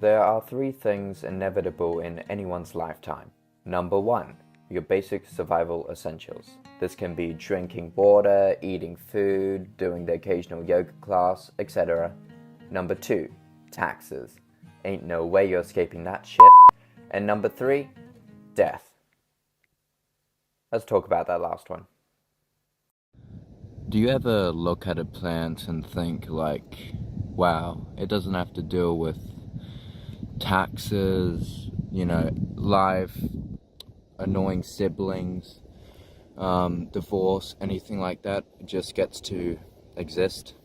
There are three things inevitable in anyone's lifetime. Number one, your basic survival essentials. This can be drinking water, eating food, doing the occasional yoga class, etc. Number two, taxes. Ain't no way you're escaping that shit. And number three, death. Let's talk about that last one. Do you ever look at a plant and think like, wow, it doesn't have to deal with taxes, life, annoying siblings, divorce, anything like that? It just gets to exist?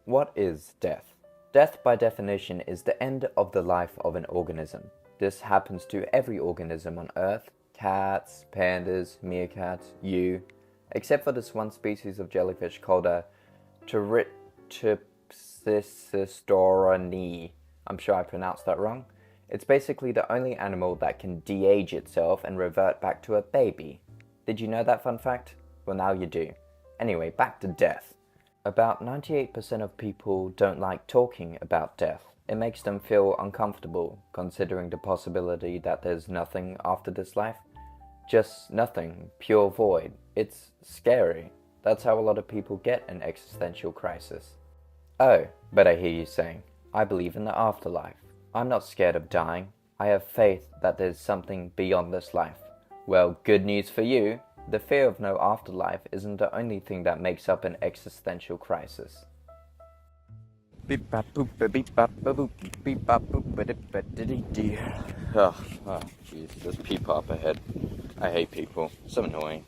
What is death? Death, by definition, is the end of the life of an organism. This happens to every organism on Earth: cats, pandas, meerkats, you, except for this one species of jellyfish called a Pteropsistorani. I'm sure I pronounced that wrong. It's basically the only animal that can de-age itself and revert back to a baby. Did you know that fun fact? Well, now you do. Anyway, back to death. About 98% of people don't like talking about death. It makes them feel uncomfortable, considering the possibility that there's nothing after this life. Just nothing, pure void. It's scary. That's how a lot of people get an existential crisis. Oh, but I hear you saying, I believe in the afterlife. I'm not scared of dying. I have faith that there's something beyond this life. Well, good news for you. The fear of no afterlife isn't the only thing that makes up an existential crisis. Oh, jeez, there's people up ahead. I hate people. So annoying.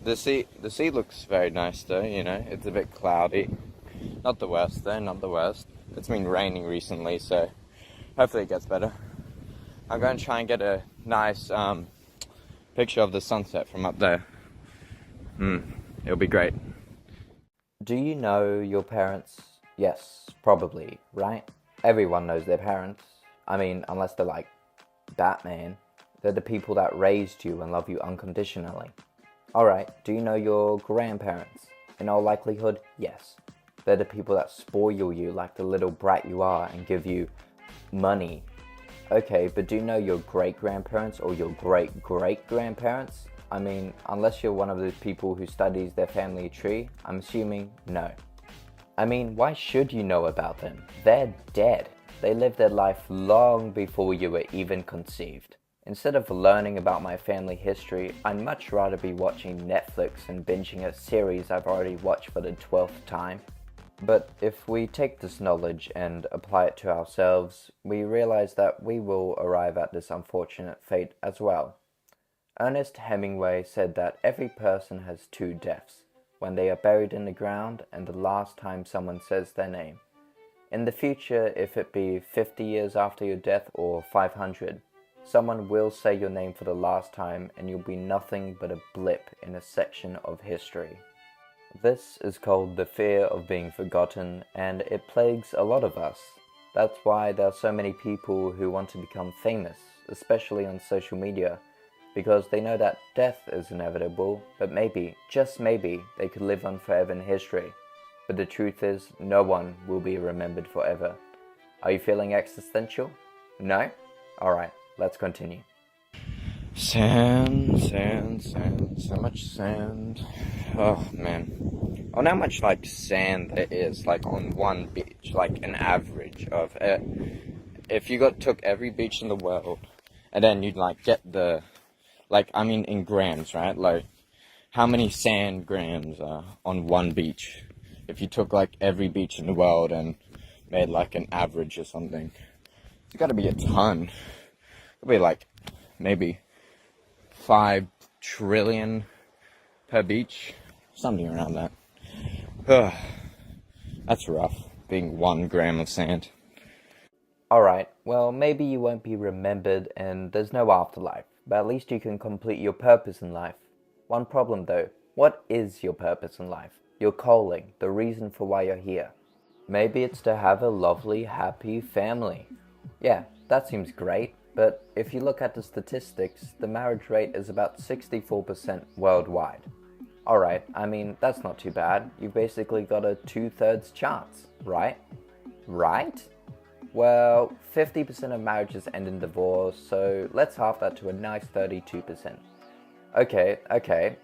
The sea looks very nice though, it's a bit cloudy. Not the west though, not the west. It's been raining recently, so hopefully it gets better. I'm going to try and get a nice picture of the sunset from up there. It'll be great. Do you know your parents? Yes, probably, right? Everyone knows their parents. I mean, unless they're like Batman. They're the people that raised you and love you unconditionally. Alright, do you know your grandparents? In all likelihood, yes. They're the people that spoil you like the little brat you are and give you money. Okay, but do you know your great-grandparents or your great-great-grandparents? I mean, unless you're one of those people who studies their family tree, I'm assuming no. I mean, why should you know about them? They're dead. They lived their life long before you were even conceived. Instead of learning about my family history, I'd much rather be watching Netflix and binging a series I've already watched for the 12th time. But if we take this knowledge and apply it to ourselves, we realize that we will arrive at this unfortunate fate as well. Ernest Hemingway said that every person has two deaths, when they are buried in the ground and the last time someone says their name. In the future, if it be 50 years after your death or 500, someone will say your name for the last time and you'll be nothing but a blip in a section of history. This is called the fear of being forgotten, and it plagues a lot of us. That's why there are so many people who want to become famous, especially on social media, because they know that death is inevitable, but maybe, just maybe, they could live on forever in history. But the truth is, no one will be remembered forever. Are you feeling existential? No? Alright, let's continue. Sand, so much sand. Oh man. I wonder how much sand there is on one beach, an average of if you took every beach in the world and then you'd get the in grams, right? How many sand grams are on one beach? If you took every beach in the world and made an average or something. It's gotta be a ton. It'll be maybe 5 trillion per beach, something around that. That's rough, being 1 gram of sand. Alright, well maybe you won't be remembered and there's no afterlife, but at least you can complete your purpose in life. One problem though, what is your purpose in life? Your calling, the reason for why you're here. Maybe it's to have a lovely, happy family. Yeah, that seems great. But if you look at the statistics, the marriage rate is about 64% worldwide. Alright, I mean, that's not too bad. You've basically got a 2/3 chance, right? Right? Well, 50% of marriages end in divorce, so let's half that to a nice 32%. Okay,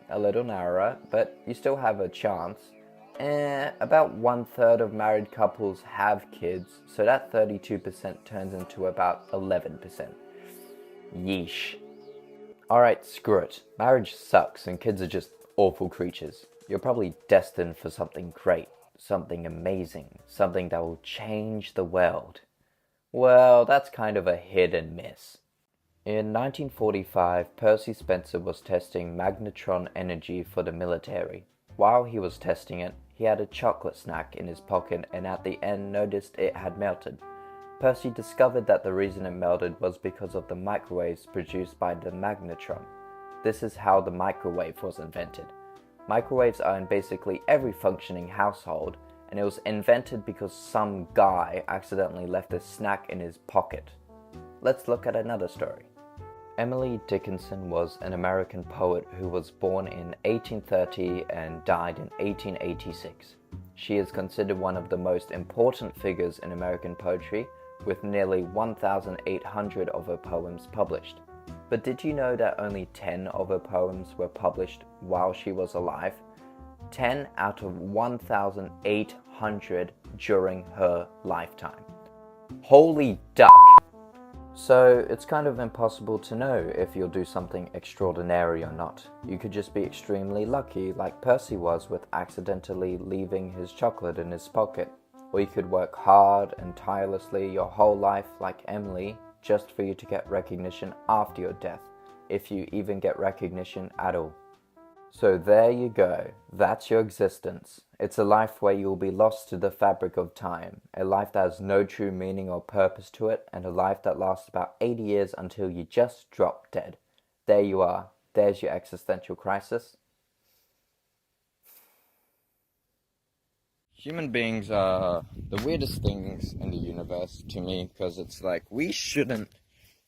a little narrower, but you still have a chance. About 1/3 of married couples have kids, so that 32% turns into about 11%. Yeesh. Alright, screw it. Marriage sucks and kids are just awful creatures. You're probably destined for something great, something amazing, something that will change the world. Well, that's kind of a hit and miss. In 1945, Percy Spencer was testing magnetron energy for the military. While he was testing it, he had a chocolate snack in his pocket and at the end noticed it had melted. Percy discovered that the reason it melted was because of the microwaves produced by the magnetron. This is how the microwave was invented. Microwaves are in basically every functioning household, and it was invented because some guy accidentally left a snack in his pocket. Let's look at another story. Emily Dickinson was an American poet who was born in 1830 and died in 1886. She is considered one of the most important figures in American poetry, with nearly 1,800 of her poems published. But did you know that only 10 of her poems were published while she was alive? 10 out of 1,800 during her lifetime. Holy duck! So it's kind of impossible to know if you'll do something extraordinary or not. You could just be extremely lucky like Percy was with accidentally leaving his chocolate in his pocket. Or you could work hard and tirelessly your whole life like Emily just for you to get recognition after your death, if you even get recognition at all. So there you go, that's your existence. It's a life where you will be lost to the fabric of time, a life that has no true meaning or purpose to it, and a life that lasts about 80 years until you just drop dead. There you are, there's your existential crisis. Human beings are the weirdest things in the universe to me, because it's like, we shouldn't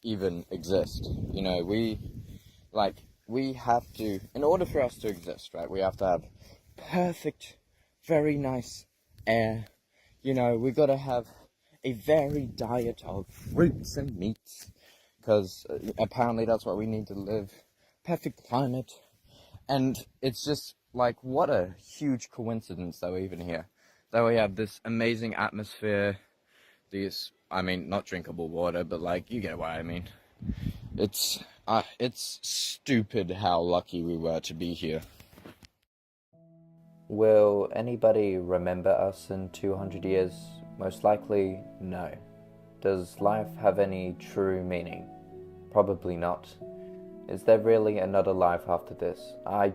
even exist. You know, we have to, in order for us to exist, right, we have to have perfect, very nice air. You know, we gotta have a varied diet of fruits and meats, because apparently that's what we need to live. Perfect climate. And it's just like, what a huge coincidence that we're even here. That we have this amazing atmosphere, these, I mean, not drinkable water, but like, you get what I mean. It's stupid how lucky we were to be here. Will anybody remember us in 200 years? Most likely, no. Does life have any true meaning? Probably not. Is there really another life after this? I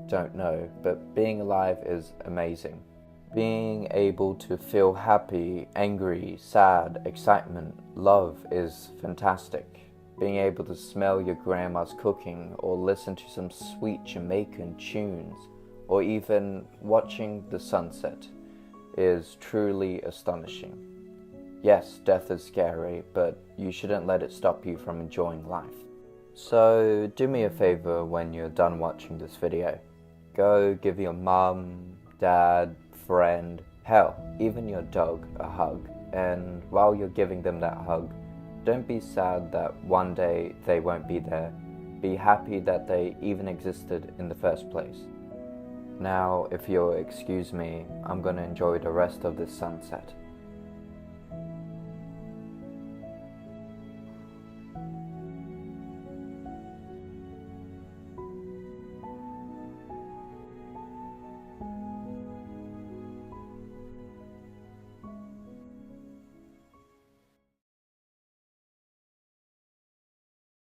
don't know, but being alive is amazing. Being able to feel happy, angry, sad, excitement, love is fantastic. Being able to smell your grandma's cooking or listen to some sweet Jamaican tunes or even watching the sunset is truly astonishing. Yes, death is scary, but you shouldn't let it stop you from enjoying life. So do me a favor when you're done watching this video. Go give your mum, dad, friend, hell, even your dog a hug, and while you're giving them that hug, don't be sad that one day they won't be there. Be happy that they even existed in the first place. Now, if you'll excuse me, I'm gonna enjoy the rest of this sunset.